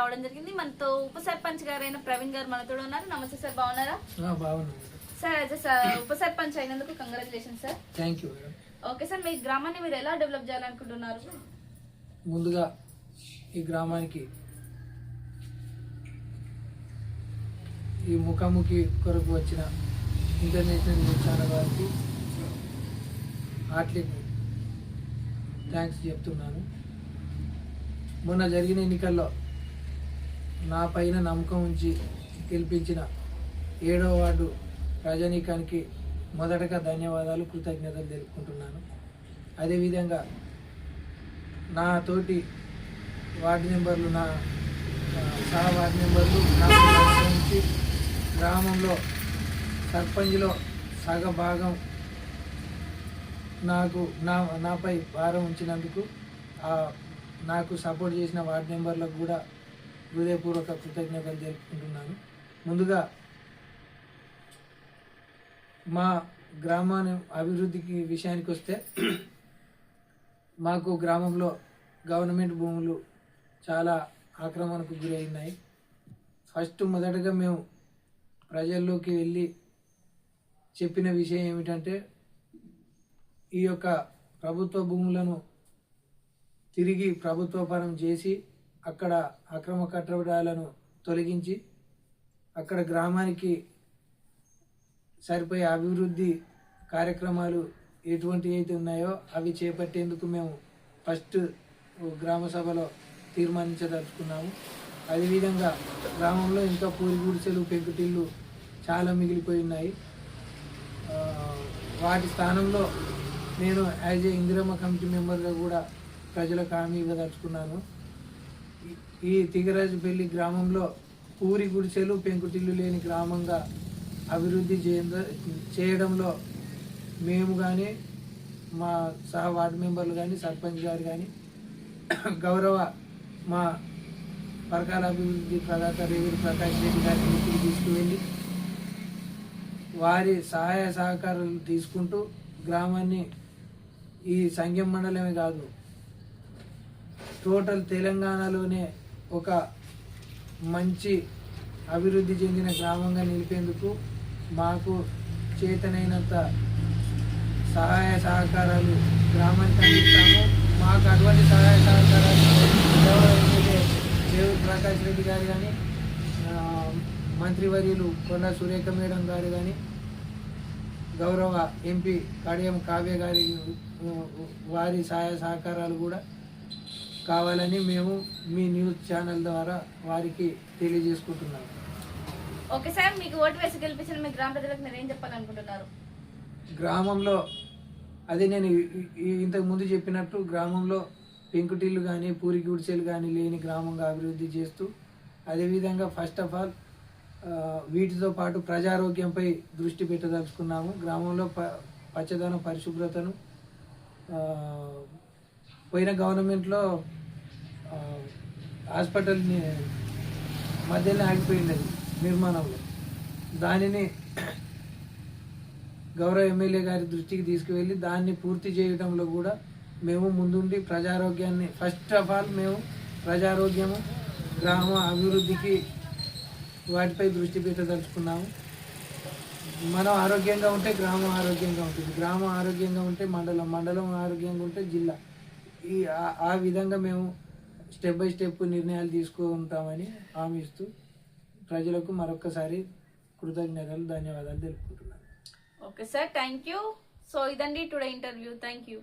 రావడం జరిగింది. మనతో ఉప సర్పంచ్ గారైన ప్రవీణ్ గారు మనతో ఉన్నారు. నమస్తే సార్, బాగున్నారా? సార్ యాజ్ ఉప సర్పంచ్ అయినందుకు congratulation sir. Thank you madam. Okay sir, మీ గ్రామాన్ని మీరు ఎలా డెవలప్ చేయాలనుకుంటున్నారు? ముందుగా ఈ గ్రామానికి ఈ ముఖాముఖి కొరకు వచ్చిన ఇంటర్నేషనల్ న్యూస్ ఛానల్ వారికి హార్ట్లీ థ్యాంక్స్ చెప్తున్నాను. మొన్న జరిగిన ఎన్నికల్లో నా పైన నమ్మకం ఉంచి గెలిపించిన 7వ వార్డు ప్రజానీకానికి మొదటగా ధన్యవాదాలు, కృతజ్ఞతలు తెలుపుకుంటున్నాను. అదేవిధంగా నా తోటి వార్డు మెంబర్లు, నా సహ వార్డు మెంబర్లు నాకు నమ్మకం ఉంచి గ్రామంలో సర్పంచ్లో సగభాగం నాపై భారం ఉంచినందుకు నాకు సపోర్ట్ చేసిన వార్డు మెంబర్లకు కూడా హృదయపూర్వక కృతజ్ఞతలు తెలుపుకుంటున్నాను. ముందుగా మా గ్రామాన్ని అభివృద్ధికి విషయానికి వస్తే మాకు గ్రామంలో గవర్నమెంట్ భూములు చాలా ఆక్రమణకు గురైనాయి. మొదటగా మేము ప్రజల్లోకి వెళ్ళి చెప్పిన విషయం ఏమిటంటే, ఈ యొక్క ప్రభుత్వ భూములను తిరిగి ప్రభుత్వపరం చేసి అక్కడ అక్రమ కట్టడాలను తొలగించి అక్కడ గ్రామానికి సరిపోయే అభివృద్ధి కార్యక్రమాలు ఎటువంటి అయితే ఉన్నాయో అవి చేపట్టేందుకు మేము ఫస్ట్ గ్రామ సభలో తీర్మానించదలుచుకున్నాము. అదేవిధంగా గ్రామంలో ఇంకా పూరి గుడిసెలు, పెంకుటిళ్ళు చాలా మిగిలిపోయి ఉన్నాయి. వాటి స్థానంలో నేను యాజ్ ఏ ఇందిరమ్మ కమిటీ మెంబర్గా కూడా ప్రజలకు హామీ ఇవ్వదలుచుకున్నాను. ఈ తిగరాజుపల్లి గ్రామంలో పూరి గుడిసెలు, పెంకుటిల్లు లేని గ్రామంగా అభివృద్ధి చేయడంలో మేము కానీ, మా సహ వార్డు మెంబర్లు కానీ, సర్పంచ్ గారు కానీ, గౌరవ మా పరకాల అభివృద్ధి ప్రదాత రేవూరి ప్రకాష్ రెడ్డి గారి ఇంటికి తీసుకువెళ్ళి వారి సహాయ సహకారాలు తీసుకుంటూ గ్రామాన్ని ఈ సంఘం మండలమే కాదు, టోటల్ తెలంగాణలోనే ఒక మంచి అభివృద్ధి చెందిన గ్రామంగా నిలిపేందుకు మాకు చేతనైనంత సహాయ సహకారాలు గ్రామానికి అందిస్తాము. మాకు అటువంటి సహాయ సహకారాలు రేవూరి ప్రకాష్ రెడ్డి గారు కానీ, మంత్రివర్యులు కొండా సురేఖ మేడం గారు కానీ, గౌరవ ఎంపీ కడియం కావ్య గారి వారి సహాయ సహకారాలు కూడా కావాలని మేము మీ న్యూస్ ఛానల్ ద్వారా వారికి తెలియజేసుకుంటున్నాము. ఓకే సార్, మీకు ఓటు వేసి గెలిపించిన మీ గ్రామ ప్రజలకు మీరు ఏం చెప్పాలనుకుంటున్నారు? గ్రామంలో అదే నేను ఇంతకు ముందు చెప్పినట్టు గ్రామంలో పెంకుటిల్లు కానీ, పూరి గుడిసెలు కానీ లేని గ్రామంగా అభివృద్ధి చేస్తూ, అదేవిధంగా ఫస్ట్ ఆఫ్ ఆల్ వీటితో పాటు ప్రజారోగ్యంపై దృష్టి పెట్టదలుచుకున్నాము. గ్రామంలో పచ్చదనం, పరిశుభ్రతను పోయిన గవర్నమెంట్లో హాస్పిటల్ మధ్యలో ఆగిపోయింది నిర్మాణంలో. దానిని గౌరవ ఎమ్మెల్యే గారి దృష్టికి తీసుకువెళ్ళి దాన్ని పూర్తి చేయడంలో కూడా మేము ముందుండి ప్రజారోగ్యాన్ని ఫస్ట్ ఆఫ్ ఆల్ మేము ప్రజారోగ్యము, గ్రామ అభివృద్ధికి వాటిపై దృష్టి పెట్టదలుచుకున్నాము. మనం ఆరోగ్యంగా ఉంటే గ్రామం ఆరోగ్యంగా ఉంటుంది, గ్రామం ఆరోగ్యంగా ఉంటే మండలం ఆరోగ్యంగా ఉంటే జిల్లా. ఆ విధంగా మేము స్టెప్ బై స్టెప్ నిర్ణయాలు తీసుకుంటామని హామీ ఇస్తూ ప్రజలకు మరొకసారి కృతజ్ఞతలు, ధన్యవాదాలు తెలుపుకుంటున్నాను. Okay sir, thank you. So ఇదండి టుడే ఇంటర్వ్యూ. Thank you.